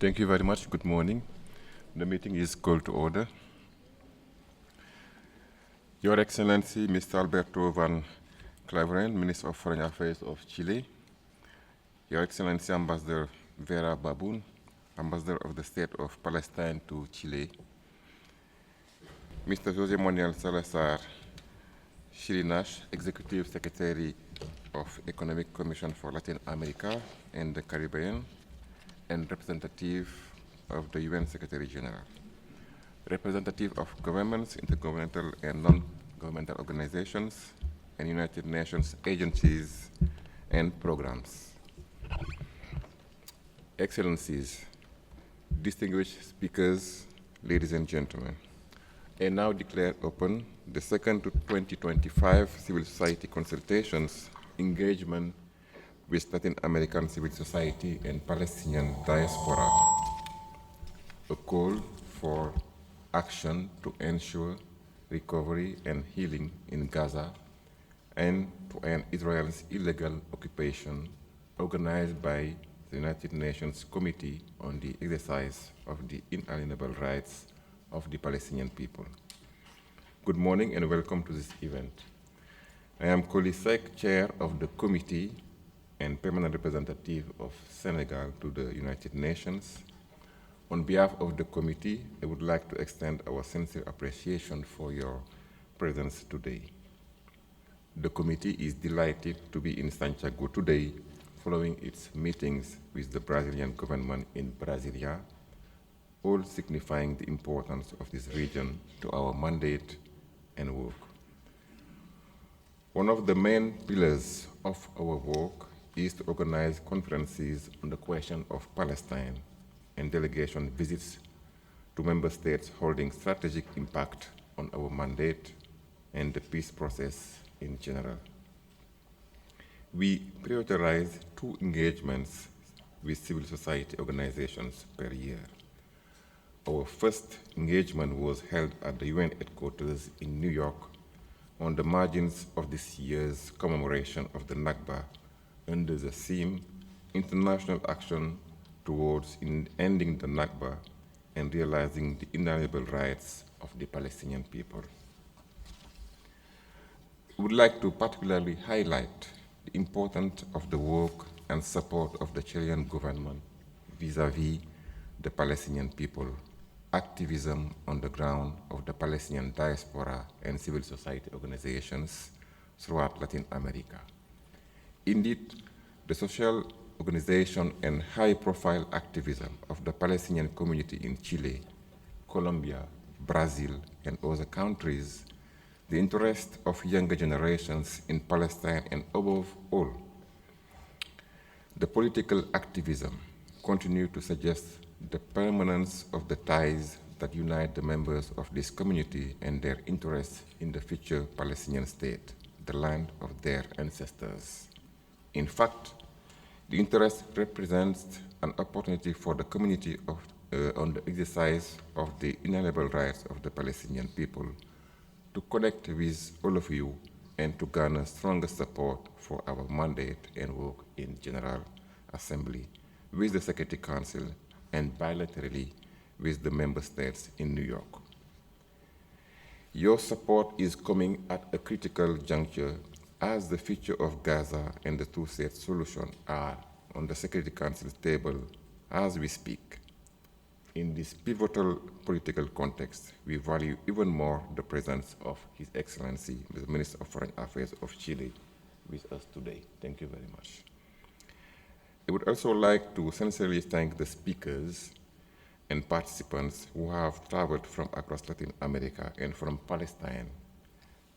Thank you very much. Good morning. The meeting is called to order. Your Excellency, Mr. Alberto Van Claveren, Minister of Foreign Affairs of Chile, Your Excellency Ambassador Vera Baboun, Ambassador of the State of Palestine to Chile, Mr. José Manuel Salazar Chirinash, Executive Secretary of Economic Commission for Latin America and the Caribbean, and representative of the UN Secretary General, representative of governments, intergovernmental and non-governmental organizations, and United Nations agencies and programs. Excellencies, distinguished speakers, ladies and gentlemen, I now declare open the second 2025 Civil Society Consultations engagement with Latin American civil society and Palestinian diaspora, a call for action to ensure recovery and healing in Gaza and to end Israel's illegal occupation, organized by the United Nations Committee on the Exercise of the Inalienable Rights of the Palestinian people. Good morning and welcome to this event. I am Koli Seck, chair of the committee and permanent representative of Senegal to the United Nations. On behalf of the committee, I would like to extend our sincere appreciation for your presence today. The committee is delighted to be in Santiago today, following its meetings with the Brazilian government in Brasilia, all signifying the importance of this region to our mandate and work. One of the main pillars of our work is to organize conferences on the question of Palestine and delegation visits to member states holding strategic impact on our mandate and the peace process in general. We prioritize 2 engagements with civil society organizations per year. Our first engagement was held at the UN headquarters in New York on the margins of this year's commemoration of the Nakba under the theme International Action Towards Ending the Nakba and Realizing the Inalienable Rights of the Palestinian People. I would like to particularly highlight the importance of the work and support of the Chilean government vis-à-vis the Palestinian people, activism on the ground of the Palestinian diaspora and civil society organizations throughout Latin America. Indeed, the social organization and high-profile activism of the Palestinian community in Chile, Colombia, Brazil, and other countries, the interest of younger generations in Palestine, and above all, the political activism continue to suggest the permanence of the ties that unite the members of this community and their interests in the future Palestinian state, the land of their ancestors. In fact, the interest represents an opportunity for the community on the exercise of the inalienable rights of the Palestinian people to connect with all of you and to garner stronger support for our mandate and work in General Assembly, with the Security Council, and bilaterally with the member states in New York. Your support is coming at a critical juncture as the future of Gaza and the two-state solution are on the Security Council's table as we speak. In this pivotal political context, we value even more the presence of His Excellency, the Minister of Foreign Affairs of Chile, with us today. Thank you very much. I would also like to sincerely thank the speakers and participants who have traveled from across Latin America and from Palestine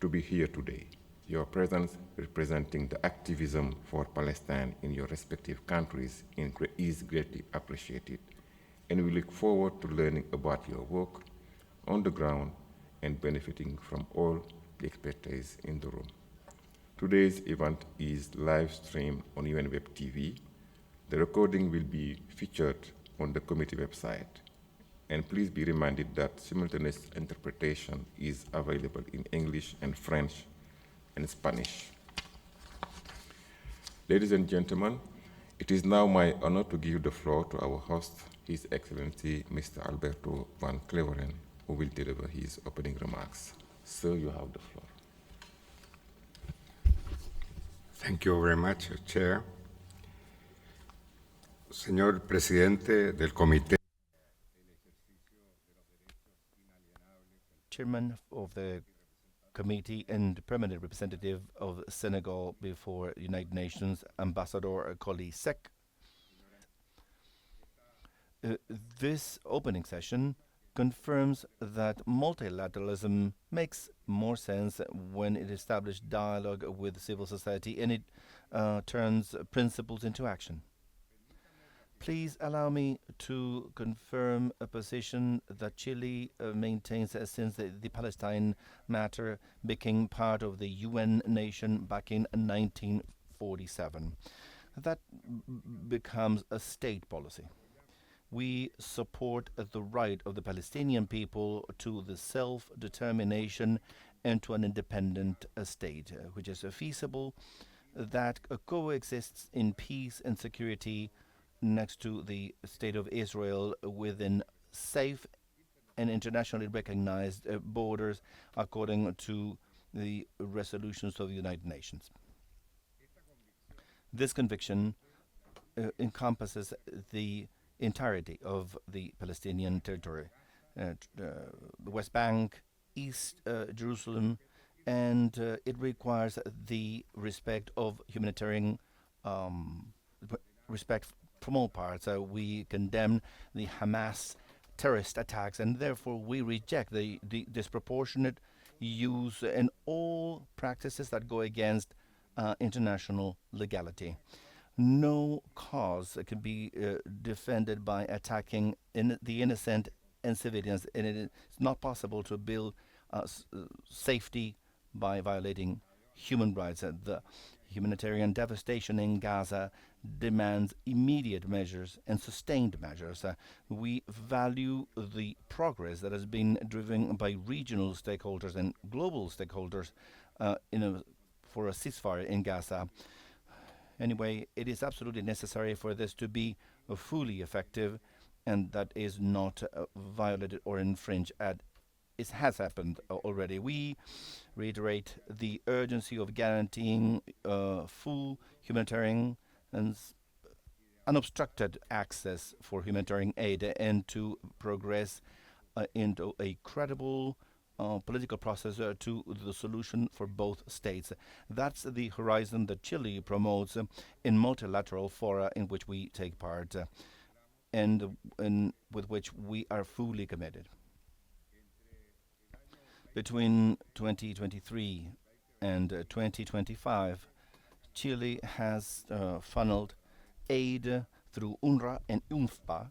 to be here today. Your presence representing the activism for Palestine in your respective countries is greatly appreciated, and we look forward to learning about your work on the ground and benefiting from all the expertise in the room. Today's event is live streamed on UN Web TV. The recording will be featured on the committee website. And please be reminded that simultaneous interpretation is available in English and French and Spanish. Ladies and gentlemen, It is now my honor to give the floor to our host, His Excellency Mr. Alberto Van Cleveren, who will deliver his opening remarks. Sir, you have the floor. Thank you very much, Chair. Señor Presidente del Comité. Chairman of the Committee and Permanent Representative of Senegal before the United Nations, Ambassador Koli Sek. This opening session confirms that multilateralism makes more sense when it establishes dialogue with civil society and it turns principles into action. Please allow me to confirm a position that Chile maintains since the Palestine matter became part of the UN nation back in 1947. That becomes a state policy. We support the right of the Palestinian people to the self-determination and to an independent state, which is feasible, that coexists in peace and security next to the State of Israel within safe and internationally recognized borders according to the resolutions of the United Nations. This conviction encompasses the entirety of the Palestinian territory, the West Bank, East Jerusalem, and it requires the respect of humanitarian respect from all parts. We condemn the Hamas terrorist attacks, and therefore we reject the disproportionate use and all practices that go against international legality. No cause can be defended by attacking the innocent and civilians, and it is not possible to build safety by violating human rights. The humanitarian devastation in Gaza demands immediate measures and sustained measures. We value the progress that has been driven by regional stakeholders and global stakeholders for a ceasefire in Gaza. Anyway, it is absolutely necessary for this to be fully effective, and that is not violated or infringed. It has happened already. We reiterate the urgency of guaranteeing full humanitarian and unobstructed access for humanitarian aid and to progress into a credible political process to the solution for both states. That's the horizon that Chile promotes in multilateral fora in which we take part and with which we are fully committed. Between 2023 and 2025, Chile has funneled aid through UNRWA and UNFPA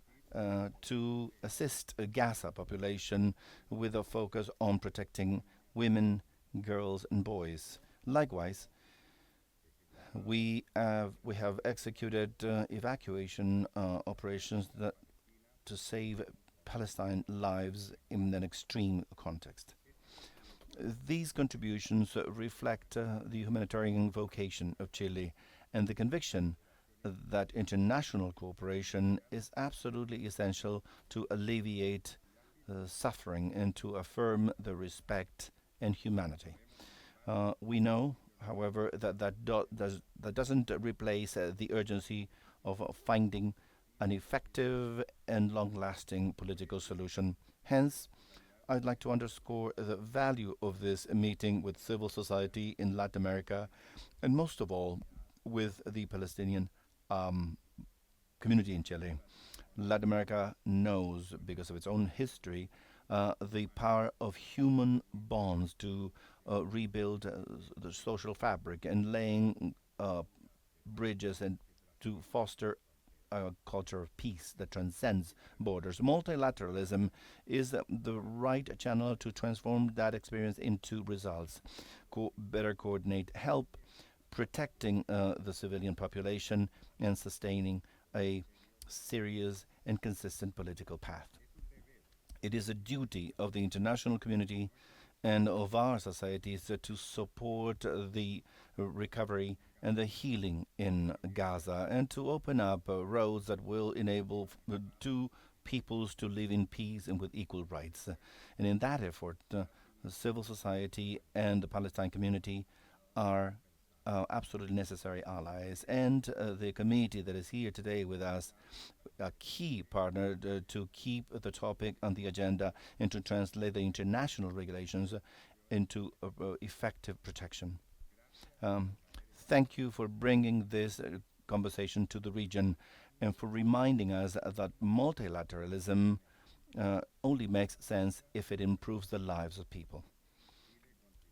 to assist a Gaza population with a focus on protecting women, girls, and boys. Likewise, we have executed evacuation operations to save Palestine lives in an extreme context. These contributions reflect the humanitarian vocation of Chile and the conviction that international cooperation is absolutely essential to alleviate suffering and to affirm the respect and humanity. We know, however, that doesn't replace the urgency of finding an effective and long-lasting political solution. Hence, I'd like to underscore the value of this meeting with civil society in Latin America, and most of all, with the Palestinian community in Chile. Latin America knows, because of its own history, the power of human bonds to rebuild the social fabric and laying bridges and to foster a culture of peace that transcends borders. Multilateralism is the right channel to transform that experience into results, better coordinate help, protecting the civilian population, and sustaining a serious and consistent political path. It is a duty of the international community and of our societies to support the recovery and the healing in Gaza, and to open up roads that will enable two peoples to live in peace and with equal rights. And in that effort, the civil society and the Palestine community are absolutely necessary allies, and the committee that is here today with us, a key partner to keep the topic on the agenda and to translate the international regulations into effective protection. Um, Thank you for bringing this conversation to the region and for reminding us that multilateralism only makes sense if it improves the lives of people.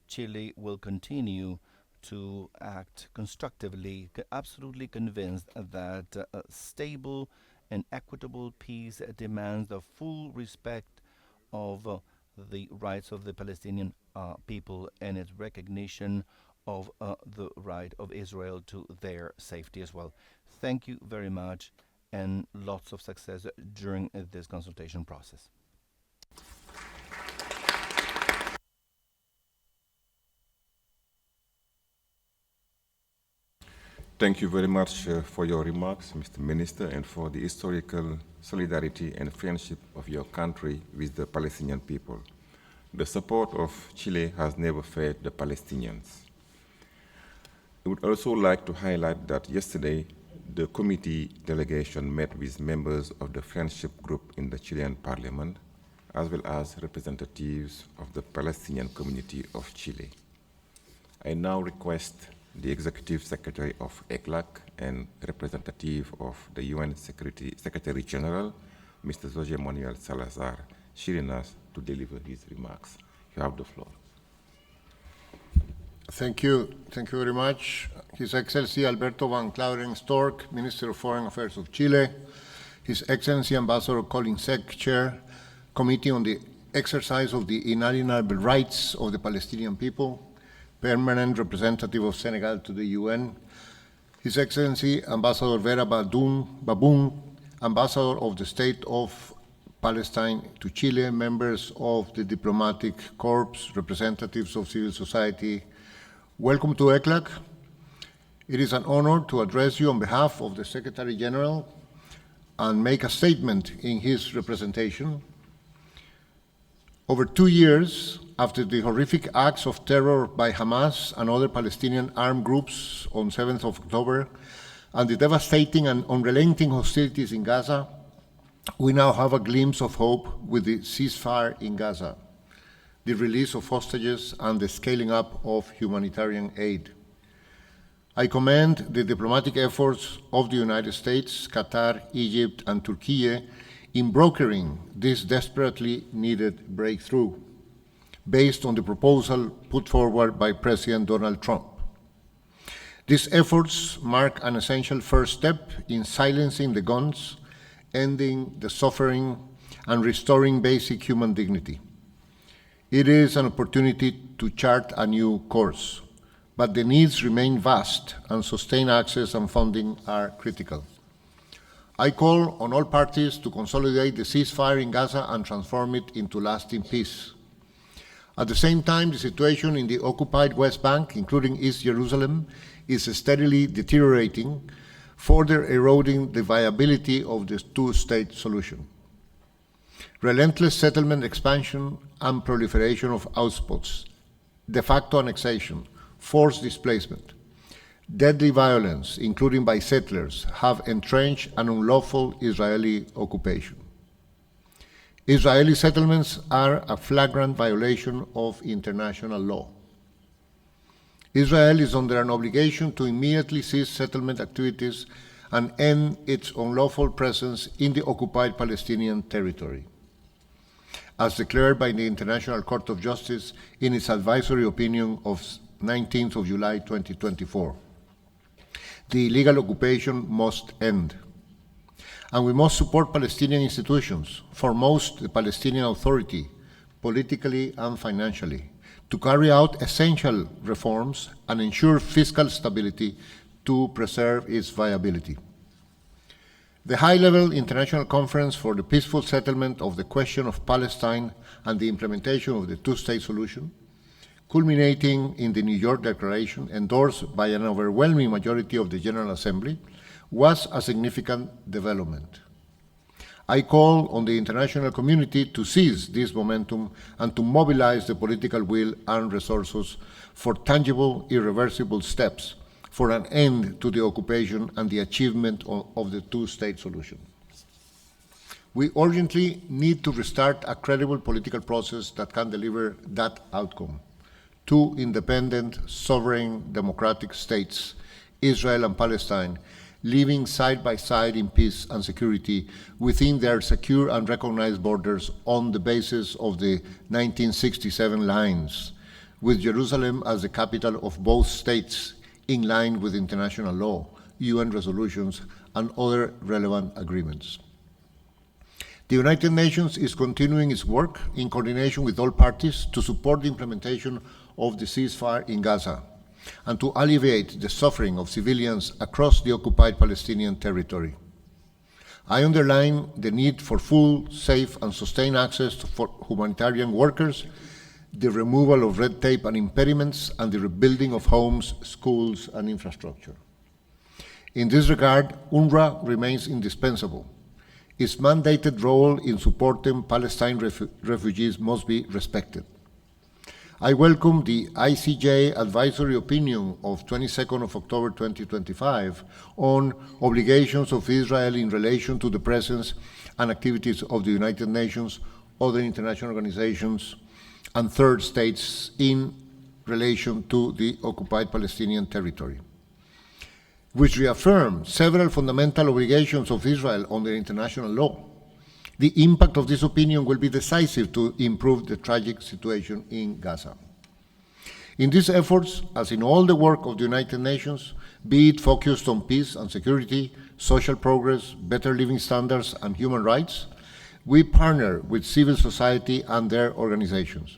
Chile will continue to act constructively, absolutely convinced that stable and equitable peace demands the full respect of the rights of the Palestinian people and its recognition of the right of Israel to their safety as well. Thank you very much and lots of success during this consultation process. Thank you very much for your remarks, Mr. Minister, and for the historical solidarity and friendship of your country with the Palestinian people. The support of Chile has never failed the Palestinians. I would also like to highlight that yesterday, the committee delegation met with members of the friendship group in the Chilean parliament, as well as representatives of the Palestinian community of Chile. I now request the Executive Secretary of ECLAC and representative of the UN Secretary General, Mr. José Manuel Salazar Chirinas, to deliver his remarks. You have the floor. Thank you. Thank you very much. His Excellency Alberto Van Clauren Stork, Minister of Foreign Affairs of Chile, His Excellency Ambassador Colin Seck, Chair, Committee on the Exercise of the Inalienable Rights of the Palestinian People, Permanent Representative of Senegal to the UN, His Excellency Ambassador Vera Baboun, Ambassador of the State of Palestine to Chile, members of the Diplomatic Corps, representatives of civil society. Welcome to ECLAC. It is an honor to address you on behalf of the Secretary General and make a statement in his representation. Over 2 years after the horrific acts of terror by Hamas and other Palestinian armed groups on 7th of October and the devastating and unrelenting hostilities in Gaza, we now have a glimpse of hope with the ceasefire in Gaza, the release of hostages, and the scaling up of humanitarian aid. I commend the diplomatic efforts of the United States, Qatar, Egypt, and Turkey in brokering this desperately needed breakthrough based on the proposal put forward by President Donald Trump. These efforts mark an essential first step in silencing the guns, ending the suffering, and restoring basic human dignity. It is an opportunity to chart a new course, but the needs remain vast and sustained access and funding are critical. I call on all parties to consolidate the ceasefire in Gaza and transform it into lasting peace. At the same time, the situation in the occupied West Bank, including East Jerusalem, is steadily deteriorating, further eroding the viability of the two-state solution. Relentless settlement expansion and proliferation of outposts, de facto annexation, forced displacement, deadly violence, including by settlers, have entrenched an unlawful Israeli occupation. Israeli settlements are a flagrant violation of international law. Israel is under an obligation to immediately cease settlement activities and end its unlawful presence in the occupied Palestinian territory, as declared by the International Court of Justice in its advisory opinion of 19th of July 2024. The illegal occupation must end. And we must support Palestinian institutions, foremost the Palestinian Authority, politically and financially, to carry out essential reforms and ensure fiscal stability to preserve its viability. The high-level international conference for the peaceful settlement of the question of Palestine and the implementation of the two-state solution, culminating in the New York Declaration, endorsed by an overwhelming majority of the General Assembly, was a significant development. I call on the international community to seize this momentum and to mobilize the political will and resources for tangible, irreversible steps for an end to the occupation and the achievement of the two-state solution. We urgently need to restart a credible political process that can deliver that outcome. Two independent, sovereign, democratic states, Israel and Palestine, living side by side in peace and security within their secure and recognized borders on the basis of the 1967 lines, with Jerusalem as the capital of both states in line with international law, UN resolutions, and other relevant agreements. The United Nations is continuing its work in coordination with all parties to support the implementation of the ceasefire in Gaza and to alleviate the suffering of civilians across the occupied Palestinian territory. I underline the need for full, safe, and sustained access for humanitarian workers, the removal of red tape and impediments, and the rebuilding of homes, schools, and infrastructure. In this regard, UNRWA remains indispensable. Its mandated role in supporting Palestine refugees must be respected. I welcome the ICJ advisory opinion of 22nd of October 2025 on obligations of Israel in relation to the presence and activities of the United Nations, other international organizations, and third states in relation to the occupied Palestinian territory, which reaffirms several fundamental obligations of Israel under international law. The impact of this opinion will be decisive to improve the tragic situation in Gaza. In these efforts, as in all the work of the United Nations, be it focused on peace and security, social progress, better living standards, and human rights, we partner with civil society and their organizations.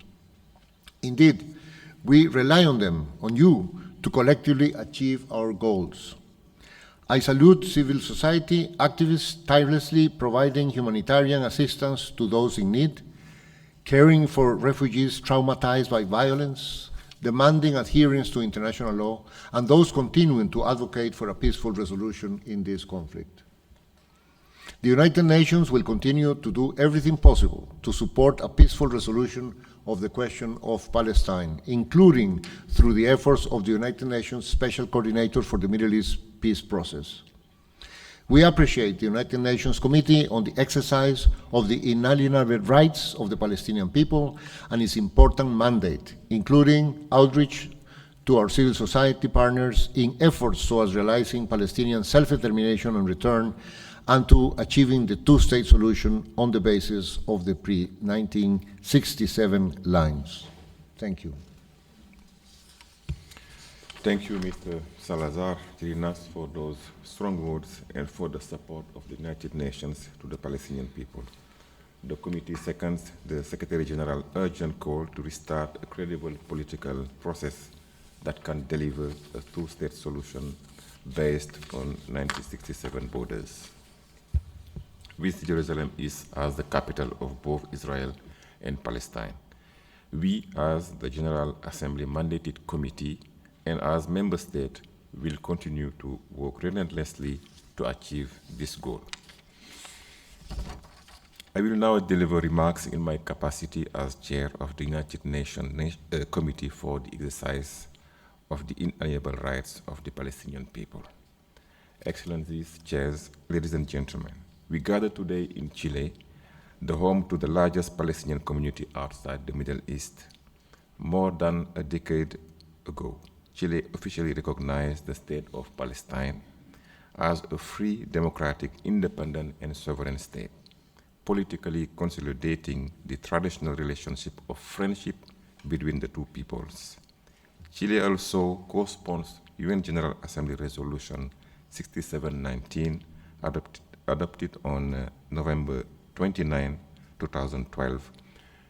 Indeed, we rely on them, on you, to collectively achieve our goals. I salute civil society activists tirelessly providing humanitarian assistance to those in need, caring for refugees traumatized by violence, demanding adherence to international law, and those continuing to advocate for a peaceful resolution in this conflict. The United Nations will continue to do everything possible to support a peaceful resolution of the question of Palestine, including through the efforts of the United Nations Special Coordinator for the Middle East Peace Process. We appreciate the United Nations Committee on the exercise of the inalienable rights of the Palestinian people and its important mandate, including outreach to our civil society partners in efforts towards realizing Palestinian self-determination and return, and to achieving the two-state solution on the basis of the pre-1967 lines. Thank you. Thank you, Mr. Salazar Tirinas, for those strong words and for the support of the United Nations to the Palestinian people. The committee seconds the Secretary General's urgent call to restart a credible political process that can deliver a two-state solution based on 1967 borders. With Jerusalem is as the capital of both Israel and Palestine. We, as the General Assembly mandated committee and as member state, will continue to work relentlessly to achieve this goal. I will now deliver remarks in my capacity as chair of the United Nations Committee for the Exercise of the Inalienable Rights of the Palestinian People. Excellencies, chairs, ladies and gentlemen, we gather today in Chile, the home to the largest Palestinian community outside the Middle East. More than a decade ago, Chile officially recognized the state of Palestine as a free, democratic, independent, and sovereign state, politically consolidating the traditional relationship of friendship between the two peoples. Chile also co-sponsors UN General Assembly Resolution 6719, adopted on November 29, 2012,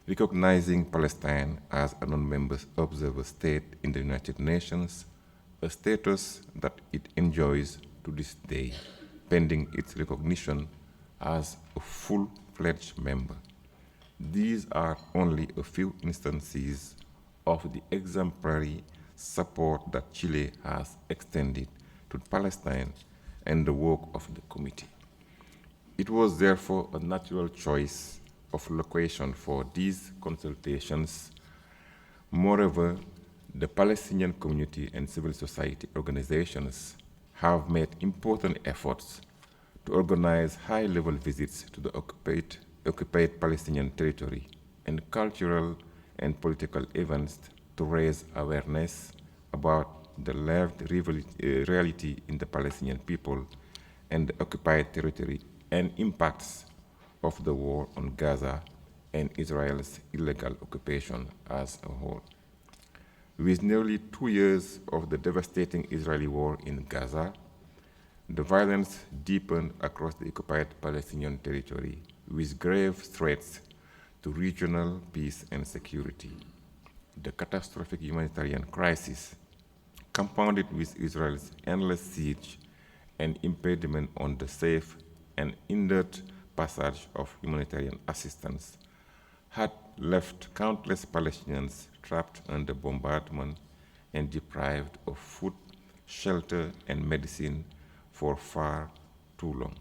recognizing Palestine as a non-member observer state in the United Nations, a status that it enjoys to this day, pending its recognition as a full-fledged member. These are only a few instances of the exemplary support that Chile has extended to Palestine and the work of the committee. It was therefore a natural choice of location for these consultations. Moreover, the Palestinian community and civil society organizations have made important efforts to organize high-level visits to the occupied Palestinian territory and cultural and political events to raise awareness about the lived reality in the Palestinian people and the occupied territory and impacts of the war on Gaza and Israel's illegal occupation as a whole. With nearly 2 years of the devastating Israeli war in Gaza, the violence deepened across the occupied Palestinian territory with grave threats to regional peace and security. The catastrophic humanitarian crisis, compounded with Israel's endless siege and impediment on the safe and hindered passage of humanitarian assistance, had left countless Palestinians trapped under bombardment and deprived of food, shelter, and medicine for far too long.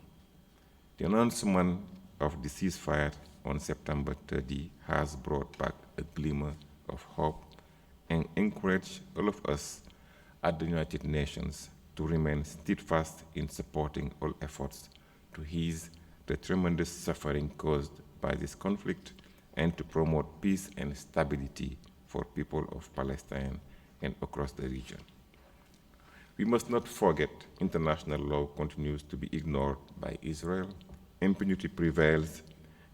The announcement of the ceasefire on September 30 has brought back a glimmer of hope and encouraged all of us at the United Nations to remain steadfast in supporting all efforts to ease the tremendous suffering caused by this conflict and to promote peace and stability for people of Palestine and across the region. We must not forget international law continues to be ignored by Israel, impunity prevails,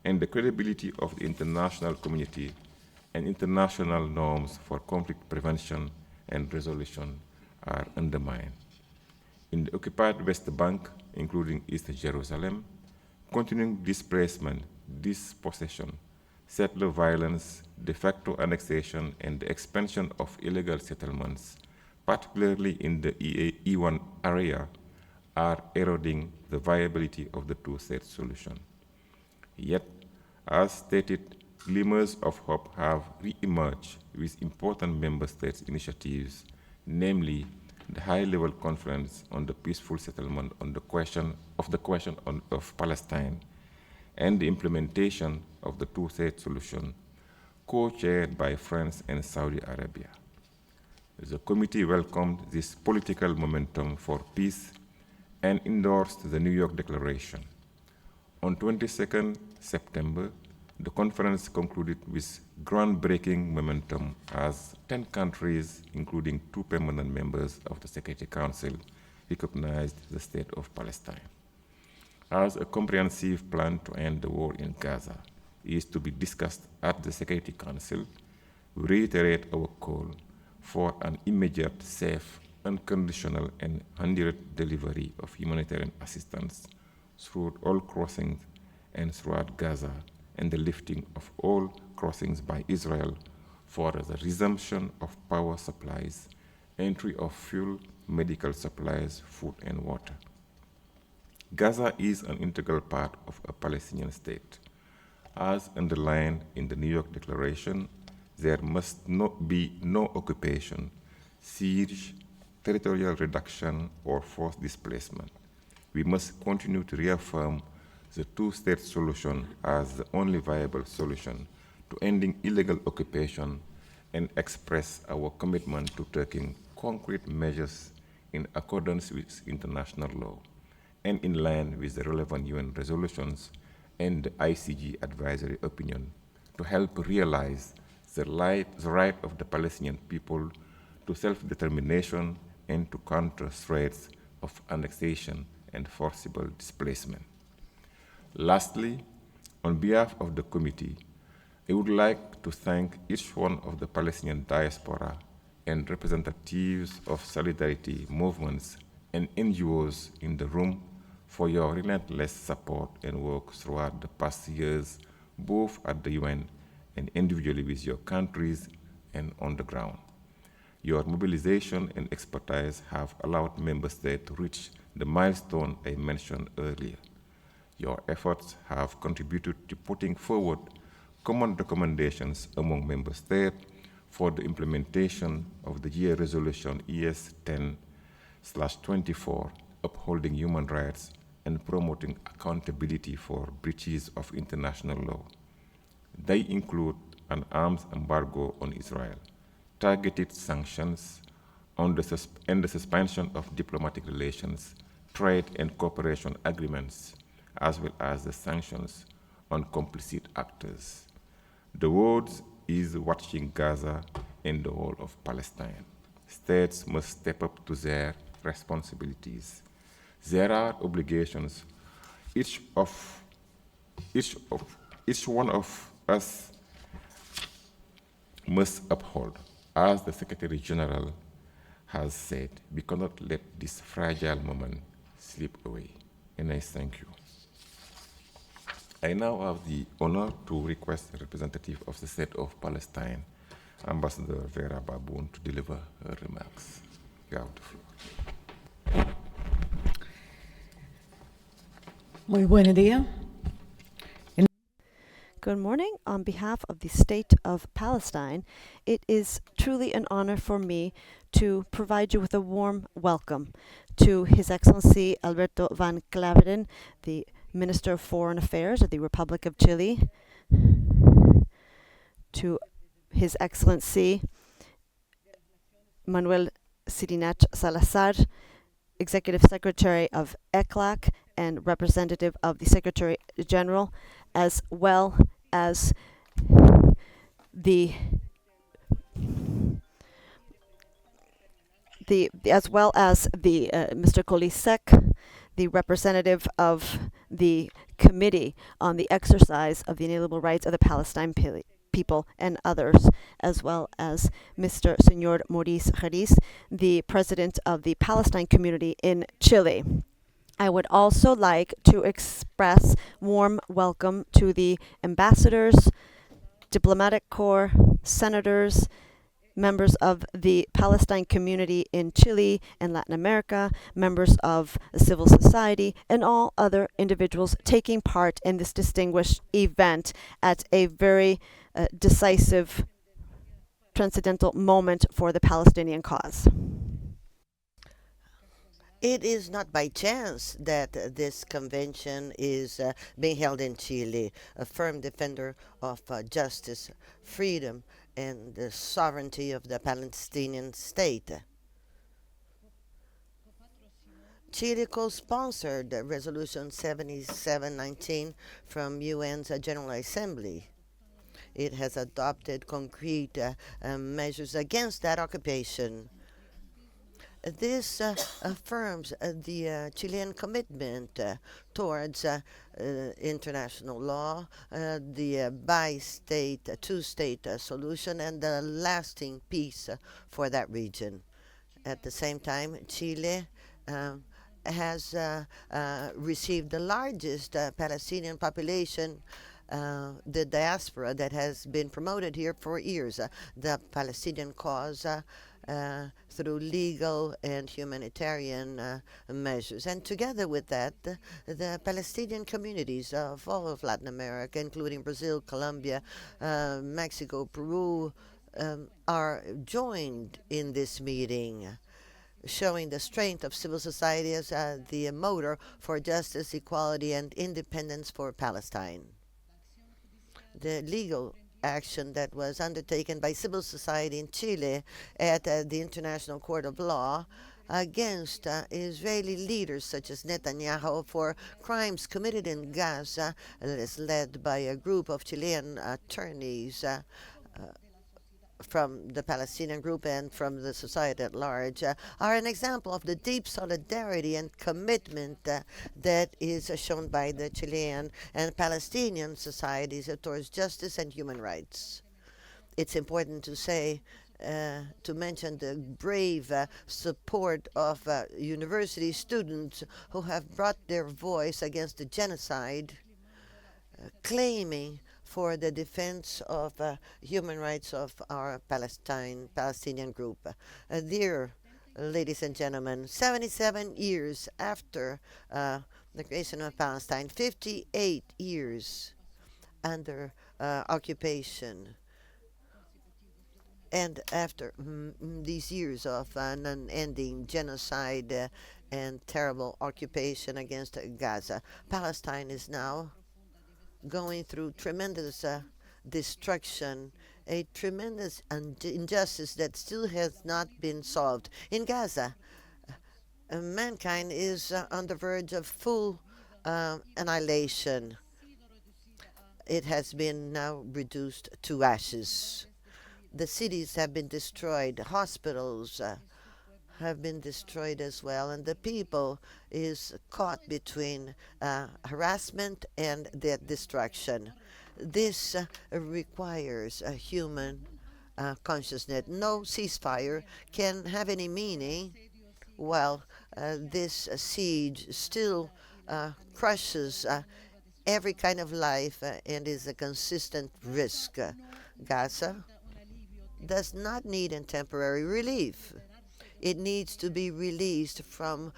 and the credibility of the international community and international norms for conflict prevention and resolution are undermined. In the occupied West Bank, including East Jerusalem, continuing displacement, dispossession, settler violence, de facto annexation, and the expansion of illegal settlements, particularly in the E1 area, are eroding the viability of the two-state solution. Yet, as stated, glimmers of hope have re-emerged with important member states' initiatives, namely the high-level conference on the peaceful settlement on the question of Palestine and the implementation of the two-state solution, co-chaired by France and Saudi Arabia. The committee welcomed this political momentum for peace and endorsed the New York Declaration. On 22nd September, the conference concluded with groundbreaking momentum as 10 countries, including 2 permanent members of the Security Council, recognized the state of Palestine. As a comprehensive plan to end the war in Gaza is to be discussed at the Security Council, we reiterate our call for an immediate, safe, unconditional, and unhindered delivery of humanitarian assistance through all crossings and throughout Gaza, and the lifting of all crossings by Israel for the resumption of power supplies, entry of fuel, medical supplies, food, and water. Gaza is an integral part of a Palestinian state. As underlined in the New York Declaration, there must be no occupation, siege, territorial reduction, or forced displacement. We must continue to reaffirm the two-state solution as the only viable solution to ending illegal occupation and express our commitment to taking concrete measures in accordance with international law and in line with the relevant UN resolutions and the ICG advisory opinion to help realize the right of the Palestinian people to self-determination and to counter threats of annexation and forcible displacement. Lastly, on behalf of the committee, I would like to thank each one of the Palestinian diaspora and representatives of solidarity movements and NGOs in the room for your relentless support and work throughout the past years, both at the UN and individually with your countries and on the ground. Your mobilization and expertise have allowed member states to reach the milestone I mentioned earlier. Your efforts have contributed to putting forward common recommendations among member states for the implementation of the GA Resolution ES 10/24, upholding human rights and promoting accountability for breaches of international law. They include an arms embargo on Israel, targeted sanctions on and the suspension of diplomatic relations, trade and cooperation agreements, as well as the sanctions on complicit actors. The world is watching Gaza and the whole of Palestine. States must step up to their responsibilities. There are obligations each one of us must uphold. As the Secretary General has said, we cannot let this fragile moment slip away. And I thank you. I now have the honor to request a representative of the State of Palestine, Ambassador Vera Baboon, to deliver her remarks. You have the floor. Muy buen día. Good morning. On behalf of the State of Palestine, it is truly an honor for me to provide you with a warm welcome to His Excellency Alberto van Claveren, the Minister of Foreign Affairs of the Republic of Chile, to His Excellency Manuel Sirinach Salazar, Executive Secretary of ECLAC and representative of the Secretary General, as well as the Mr. Kolisek, the representative of the Committee on the Exercise of the Inalienable Rights of the Palestine people, and others, as well as Mr. Senor Maurice Harris, the president of the Palestine community in Chile. I would also like to express warm welcome to the ambassadors, diplomatic corps, senators, members of the Palestine community in Chile and Latin America, members of civil society, and all other individuals taking part in this distinguished event at a very decisive, transcendental moment for the Palestinian cause. It is not by chance that this convention is being held in Chile, a firm defender of justice, freedom, and the sovereignty of the Palestinian state. Chile co-sponsored Resolution 7719 from UN's General Assembly. It has adopted concrete measures against that occupation. This affirms the Chilean commitment towards international law, the bi-state, two-state solution, and the lasting peace for that region. At the same time, Chile has received the largest Palestinian population, the diaspora that has been promoted here for years, the Palestinian cause, through legal and humanitarian measures. And together with that, the Palestinian communities of all of Latin America, including Brazil, Colombia, Mexico, Peru, are joined in this meeting, showing the strength of civil society as the motor for justice, equality, and independence for Palestine. The legal action that was undertaken by civil society in Chile at the International Court of Law against Israeli leaders such as Netanyahu for crimes committed in Gaza, that is led by a group of Chilean attorneys from the Palestinian group and from the society at large, are an example of the deep solidarity and commitment that is shown by the Chilean and Palestinian societies towards justice and human rights. It's important to say, to mention the brave support of university students who have brought their voice against the genocide, claiming for the defense of human rights of our Palestinian group. Dear ladies and gentlemen, 77 years after the creation of Palestine, 58 years under occupation, And after these years of an unending genocide and terrible occupation against Gaza, Palestine is now going through tremendous destruction, a tremendous injustice that still has not been solved. In Gaza, mankind is on the verge of full annihilation. It has been now reduced to ashes. The cities have been destroyed, hospitals have been destroyed as well, and the people is caught between harassment and their destruction. This requires a human consciousness. No ceasefire can have any meaning while this siege still crushes every kind of life and is a consistent risk. Gaza does not need a temporary relief. It needs to be released from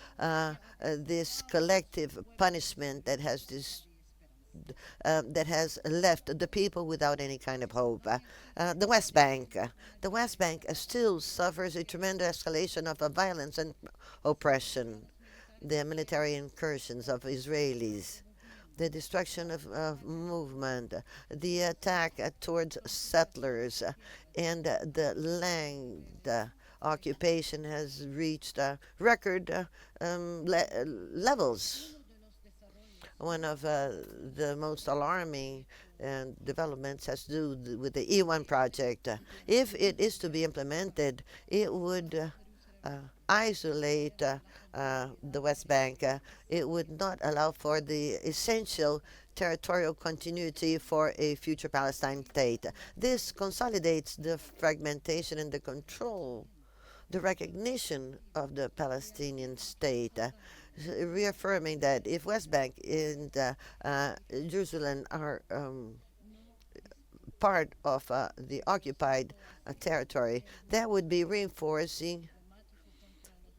this collective punishment that has left the people without any kind of hope. The West Bank. The West Bank still suffers a tremendous escalation of violence and oppression. The military incursions of Israelis, the destruction of movement, the attack towards settlers, and the land occupation has reached record levels. One of the most alarming developments has to do with the E1 project. If it is to be implemented, it would isolate the West Bank. It would not allow for the essential territorial continuity for a future Palestine state. This consolidates the fragmentation and the control, the recognition of the Palestinian state, reaffirming that if West Bank and Jerusalem are part of the occupied territory, that would be reinforcing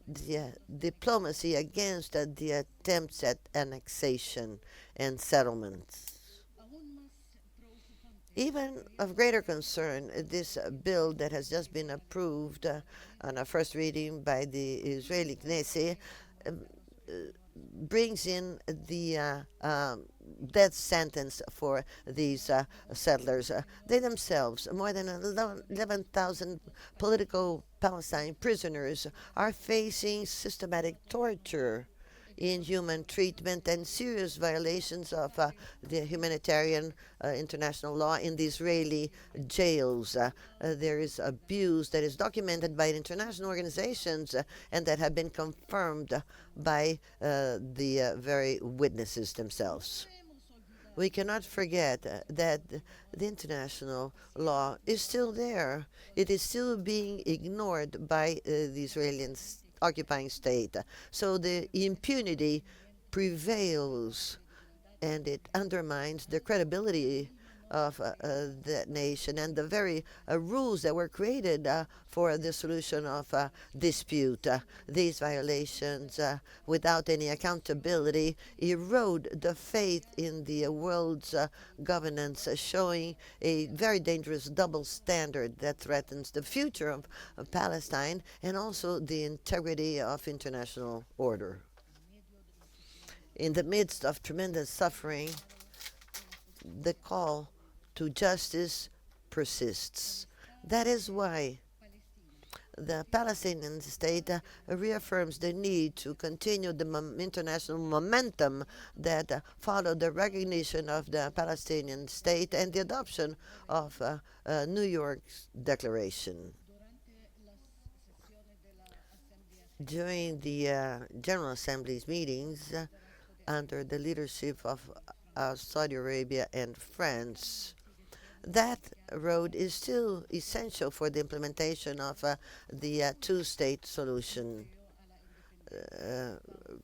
the diplomacy against the attempts at annexation and settlements. Even of greater concern, this bill that has just been approved on a first reading by the Israeli Knesset brings in the death sentence for these settlers. They themselves, more than 11,000 political Palestinian prisoners, are facing systematic torture, inhuman treatment, and serious violations of the humanitarian international law in the Israeli jails. There is abuse that is documented by international organizations and that have been confirmed by the very witnesses themselves. We cannot forget that the international law is still there. It is still being ignored by the Israeli occupying state. So the impunity prevails and it undermines the credibility of that nation and the very rules that were created for the solution of dispute. These violations, without any accountability, erode the faith in the world's governance, showing a very dangerous double standard that threatens the future of Palestine and also the integrity of international order. In the midst of tremendous suffering, the call to justice persists. That is why the Palestinian state reaffirms the need to continue the international momentum that followed the recognition of the Palestinian state and the adoption of New York's declaration. During the General Assembly's meetings, under the leadership of Saudi Arabia and France, that road is still essential for the implementation of the two-state solution,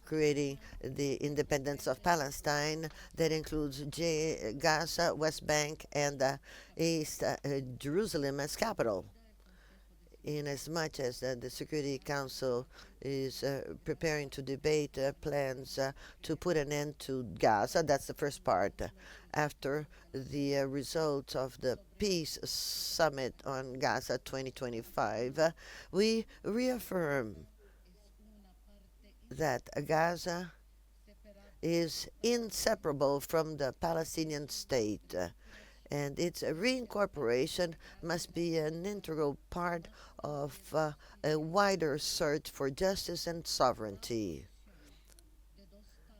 creating the independence of Palestine that includes Gaza, West Bank, and East Jerusalem as capital. in as much as the Security Council is preparing to debate plans to put an end to Gaza. That's the first part. After the results of the Peace Summit on Gaza 2025, we reaffirm that Gaza is inseparable from the Palestinian state, and its reincorporation must be an integral part of a wider search for justice and sovereignty.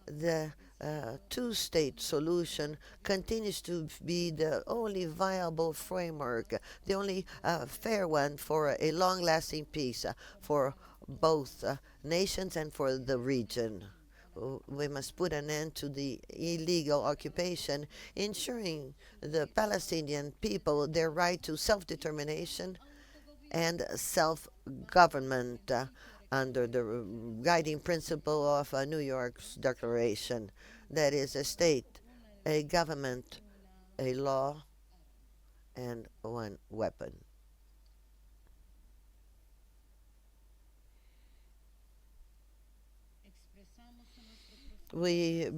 The two-state solution continues to be the only viable framework, the only fair one for a long-lasting peace for both nations and for the region. We must put an end to the illegal occupation, ensuring the Palestinian people their right to self-determination and self-government under the guiding principle of New York's Declaration. That is a state, a government, a law, and one weapon. We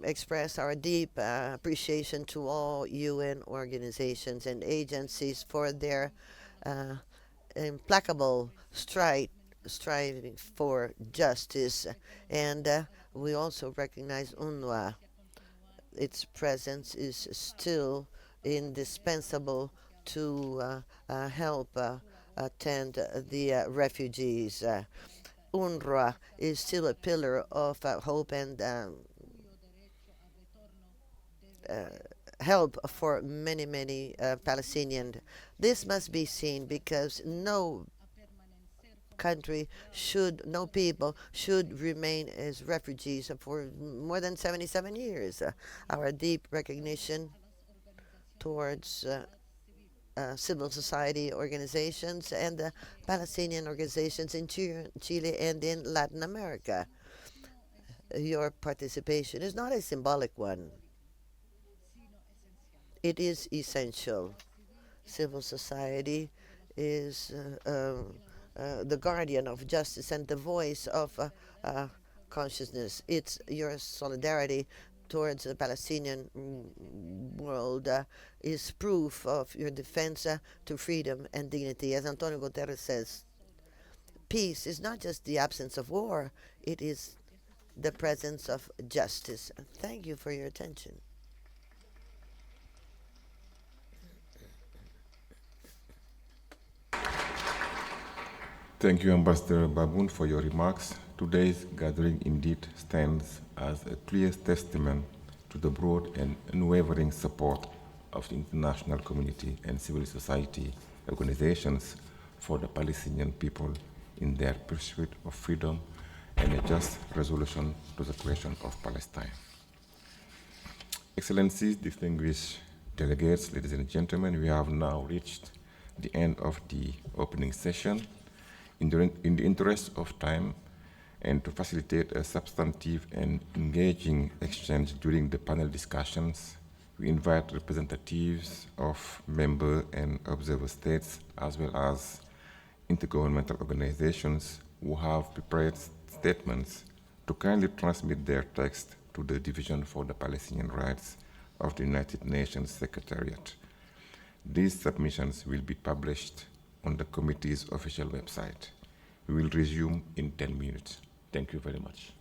express our deep appreciation to all UN organizations and agencies for their implacable striving for justice. And we also recognize UNRWA. Its presence is still indispensable to help attend the refugees. UNRWA is still a pillar of hope and help for many, many Palestinians. This must be seen because no country should, no people should remain as refugees for more than 77 years. Our deep recognition towards civil society organizations and the Palestinian organizations in Chile and in Latin America. Your participation is not a symbolic one. It is essential. Civil society is the guardian of justice and the voice of consciousness. It's your solidarity towards the Palestinian world is proof of your defense to freedom and dignity. As Antonio Guterres says, peace is not just the absence of war, it is the presence of justice. Thank you for your attention. Thank you, Ambassador Baboon, for your remarks. Today's gathering indeed stands as a clear testament to the broad and unwavering support of the international community and civil society organizations for the Palestinian people in their pursuit of freedom and a just resolution to the question of Palestine. Excellencies, distinguished delegates, ladies and gentlemen, we have now reached the end of the opening session. In the interest of time and to facilitate a substantive and engaging exchange during the panel discussions, we invite representatives of member and observer states as well as intergovernmental organizations who have prepared statements to kindly transmit their text to the Division for the Palestinian Rights of the United Nations Secretariat. These submissions will be published on the committee's official website. We will resume in 10 minutes. Thank you very much.